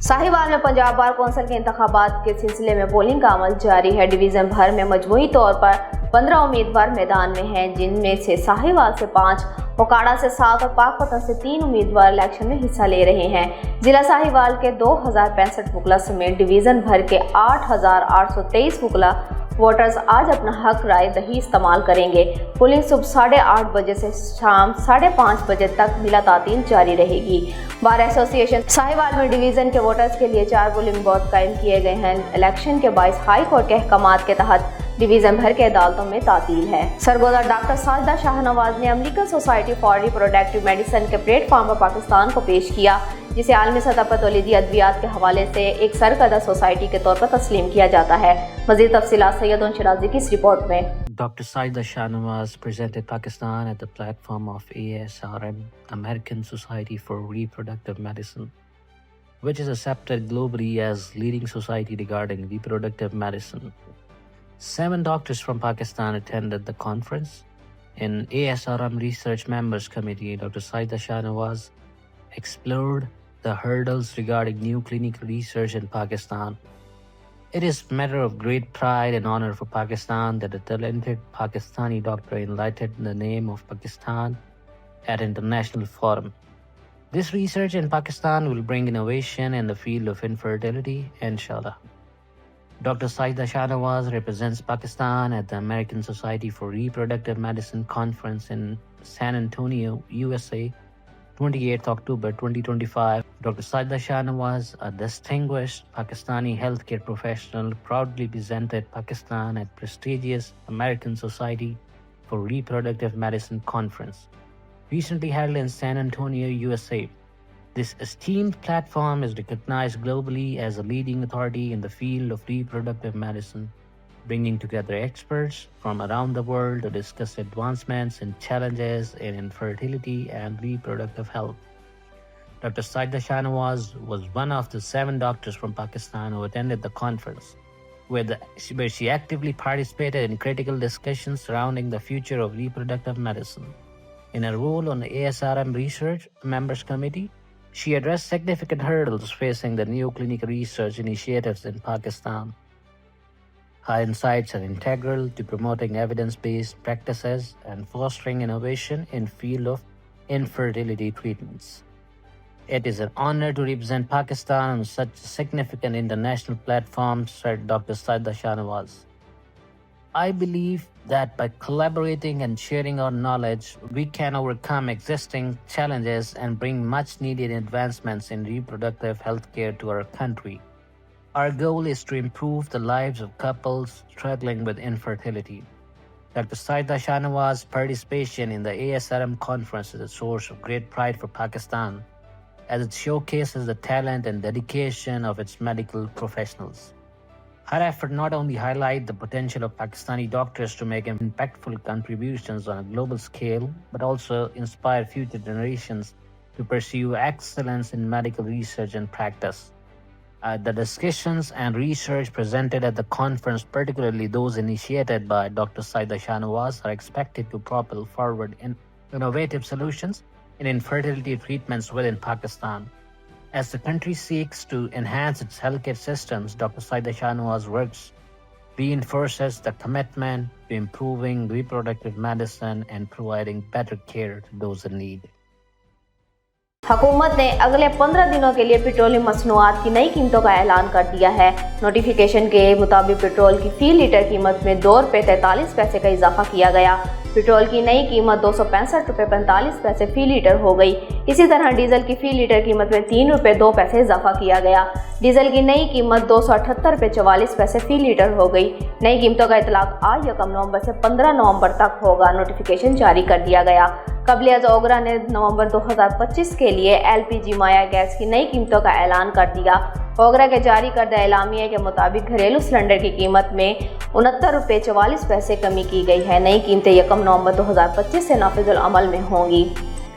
साहिवाल में Punjab bar council के इंतखाबात के सिलसिले में पोलिंग का अमल जारी है। डिवीजन भर में मजमूई तौर पर 15 उम्मीदवार मैदान में हैं, जिनमें से साहिवाल से 5, ओकाड़ा से 7 और पाकपतन से 3 उम्मीदवार इलेक्शन में हिस्सा ले रहे हैं। जिला साहिवाल के 2065 वकला समेत डिवीजन भर के 8823 वकला वोटर्स आज अपना हक राय दही इस्तेमाल करेंगे। पोलिंग सुबह 8:30 बजे से शाम 5:30 बजे तक बिला तातील जारी रहेगी। बार एसोसिएशन साहिवाल में डिवीजन के वोटर्स के लिए 4 पोलिंग बूथ कायम किए गए हैं। इलेक्शन के 22 हाई कोर्ट के अहकामात के तहत डिवीजन भर के अदालतों में तातील है। सरगोदा डॉक्टर साजिदा शाहनवाज ने American society for reproductive medicine के प्लेटफॉर्म पर पाकिस्तान को पेश किया, जिसे आलमी सतह पर तौलीदी अद्वियात के हवाले से एक सरकर्दा सोसाइटी के तौर पर तस्लीम किया जाता है। मज़ीद तफसीलात सैयद शिराजी की इस रिपोर्ट में। Dr. Saida Shahnawaz presented Pakistan at the platform of ASRM, American Society for Reproductive Medicine, which is accepted globally as leading society regarding reproductive medicine. 7 doctors from Pakistan attended the conference. In ASRM Research Members Committee, Dr. Saida Shahnawaz explored the hurdles regarding new clinical research in Pakistan. It is a matter of great pride and honor for Pakistan that a talented Pakistani doctor enlightened the name of Pakistan at international forum. This research in Pakistan will bring innovation in the field of infertility, inshallah. Dr. Saida Shahnawaz represents Pakistan at the American Society for Reproductive Medicine Conference in San Antonio, USA, 28th October 2025. Dr. Saida Shahnawaz, a distinguished Pakistani healthcare professional, proudly presented Pakistan at prestigious American Society for Reproductive Medicine Conference, recently held in San Antonio, USA. This esteemed platform is recognized globally as a leading authority in the field of reproductive medicine, bringing together experts from around the world to discuss advancements and challenges in infertility and reproductive health. Dr. Saida Shahnawaz was one of the 7 doctors from Pakistan who attended the conference, where she actively participated in critical discussions surrounding the future of reproductive medicine. In her role on the ASRM Research Members Committee, she addressed significant hurdles facing the new clinical research initiatives in Pakistan. Her insights are integral to promoting evidence-based practices and fostering innovation in the field of infertility treatments. It is an honor to represent Pakistan on such a significant international platform, said Dr. Saida Shahnawaz. I believe that by collaborating and sharing our knowledge, we can overcome existing challenges and bring much-needed advancements in reproductive healthcare to our country. Our goal is to improve the lives of couples struggling with infertility. Dr. Saida Shahnawaz's participation in the ASRM conference is a source of great pride for Pakistan, as it showcases the talent and dedication of its medical professionals. Her effort not only highlights the potential of Pakistani doctors to make impactful contributions on a global scale, but also inspire future generations to pursue excellence in medical research and practice. The discussions and research presented at the conference, particularly those initiated by Dr. Saida Shahnawaz, are expected to propel forward innovative solutions in infertility treatments within Pakistan. As the country seeks to enhance its healthcare systems, Dr. Saida Shahnawaz's works reinforces the commitment to improving reproductive medicine and providing better care to those in need. हुकूमत ने अगले 15 दिनों के लिए petroleum मसनूआत की नई कीमतों का ऐलान कर दिया है। नोटिफिकेशन के मुताबिक पेट्रोल की फी लीटर कीमत में ₹2.43 का इजाफा किया गया। पेट्रोल की नई कीमत ₹265.45 फी लीटर हो गई। इसी तरह डीजल की फी लीटर कीमत में ₹3.02 इजाफा किया गया। डीजल की नई कीमत ₹278.44 फी लीटर हो गई। नई कीमतों का इतलाक आज 1 नवंबर से 15 नवंबर तक होगा। नोटिफिकेशन जारी कर दिया गया। कबल ओगरा ने नवंबर 2025 के लिए LPG माया गैस की नई कीमतों का ऐलान कर दिया। ओगरा के जारी करदा एलामिया के मुताबिक घरेलू सिलेंडर की कीमत में ₹69.44 कमी की गई है। नई कीमतें 1 नवंबर 2025 से नाफिजुल अमल में होंगी।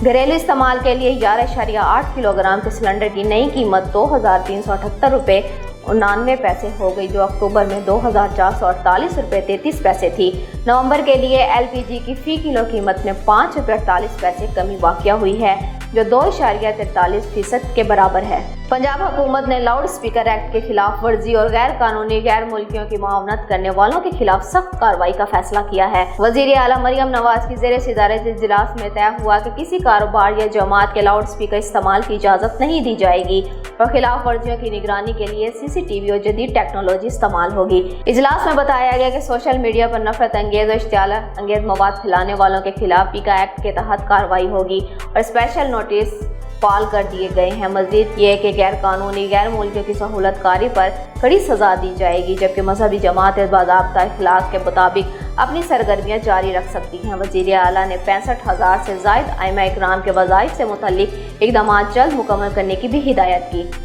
घरेलू इस्तेमाल के लिए 11.8 किलोग्राम के सिलेंडर की नई कीमत ₹2,378.99 हो गई, जो अक्टूबर में ₹2,448.33 थी। नवंबर के लिए LPG की फ़ी किलो कीमत में ₹5.48 कमी वाक़या हुई है, जो 2.43% के बराबर है। पंजाब हुकूमत ने लाउड स्पीकर एक्ट के खिलाफ वर्जी और गैर कानूनी गैर मुल्कियों की मुआवनत करने वालों के खिलाफ सख्त कार्रवाई का फैसला किया है। वजीर आला मरियम नवाज की ज़ेर सदारत इजलास में तय हुआ कि किसी कारोबार या जमात के लाउड स्पीकर इस्तेमाल की इजाज़त नहीं दी जाएगी और खिलाफ वर्जियों की निगरानी के लिए CCTV और जदीद टेक्नोलॉजी इस्तेमाल होगी। इजलास में बताया गया कि सोशल मीडिया पर नफरत अंगेज और इश्तियाल अंगेज मवाद फैलाने वालों के खिलाफ पीका एक्ट के तहत कार्रवाई होगी और स्पेशल नोटिस फाल कर दिए गए हैं। मजीद ये कि गैर कानूनी गैर मुल्कियों की सहूलत कारी पर कड़ी सजा दी जाएगी, जबकि मजहबी जमातें बाज़ाब्ता इखलाक के मुताबिक अपनी सरगर्मियाँ जारी रख सकती हैं। वज़ीर आला ने 65,000 से ज़ायद आइमा इकराम के वज़ाइफ से मुतल्लिक इक़दामात जल्द मुकम्मल करने की भी हिदायत की।